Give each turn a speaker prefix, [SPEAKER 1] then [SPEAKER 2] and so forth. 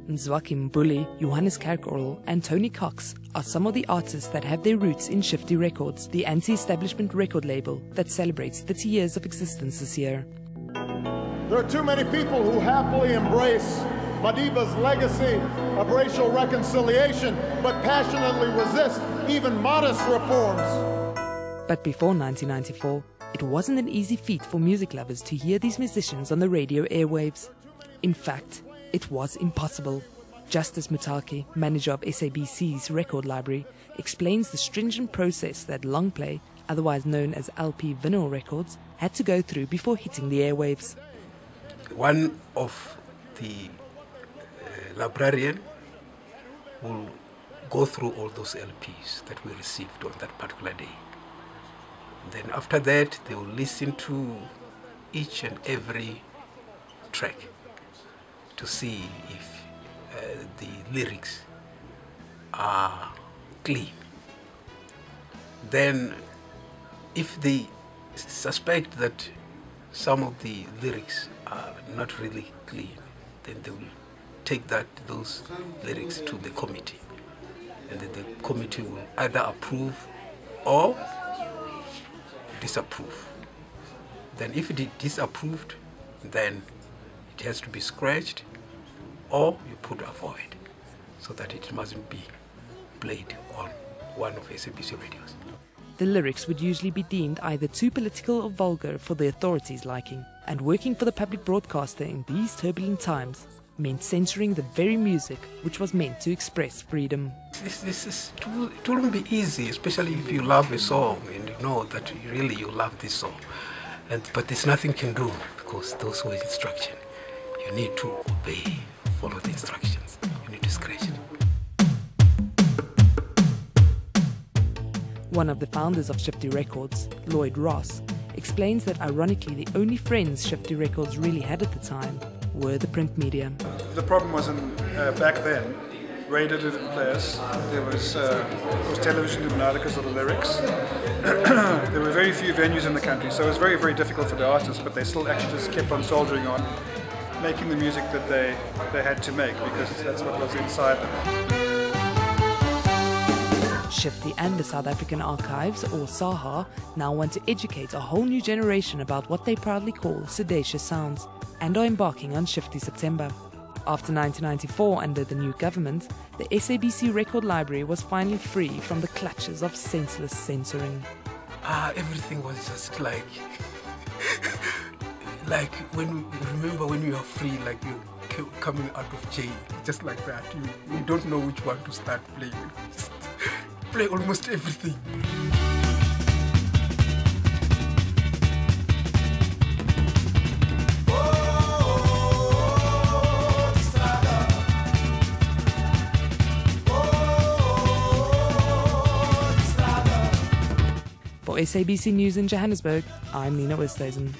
[SPEAKER 1] Mzwakhe Mbuli, Johannes Kerkorrel and Tony Cox are some of the artists that have their roots in Shifty Records, the anti-establishment record label that celebrates 30 years of existence this year.
[SPEAKER 2] There are too many people who happily embrace Madiba's legacy of racial reconciliation, but passionately resist even modest reforms.
[SPEAKER 1] But before 1994, it wasn't an easy feat for music lovers to hear these musicians on the radio airwaves. In fact, it was impossible. Justice Mzwakhe, manager of SABC's record library, explains the stringent process that long play, otherwise known as LP vinyl records, had to go through before hitting the airwaves.
[SPEAKER 3] One of the librarian will go through all those LPs that we received on that particular day. Then after that, they will listen to each and every track to see if the lyrics are clean. Then if they suspect that some of the lyrics are not really clean, then they will take those lyrics to the committee. And then the committee will either approve or disapprove. Then if it is disapproved, then it has to be scratched or you put avoid so that it mustn't be played on one of SABC radios.
[SPEAKER 1] The lyrics would usually be deemed either too political or vulgar for the authorities' liking, and working for the public broadcaster in these turbulent times meant censoring the very music which was meant to express freedom.
[SPEAKER 3] It wouldn't be easy, especially if you love a song and you know that you love this song. But there's nothing you can do because those were instructions. You need to obey, follow the instructions. You need to scratch it.
[SPEAKER 1] One of the founders of Shifty Records, Lloyd Ross, explains that ironically the only friends Shifty Records really had at the time were the print media.
[SPEAKER 4] The problem was back then, radio didn't play us. There was television didn't matter because of the lyrics. There were very few venues in the country, so it was very, very difficult for the artists, but they still actually just kept on soldiering on, making the music that they had to make because that's what was inside them.
[SPEAKER 1] Shifty and the South African Archives, or SAHA, now want to educate a whole new generation about what they proudly call sedacious sounds, and are embarking on Shifty September. After 1994, under the new government, the SABC record library was finally free from the clutches of senseless censoring.
[SPEAKER 3] Everything was just like remember when you are free, like you're coming out of jail, just like that. You don't know which one to start playing. Just play almost everything.
[SPEAKER 1] For SABC News in Johannesburg, I'm Nina Oosthuizen.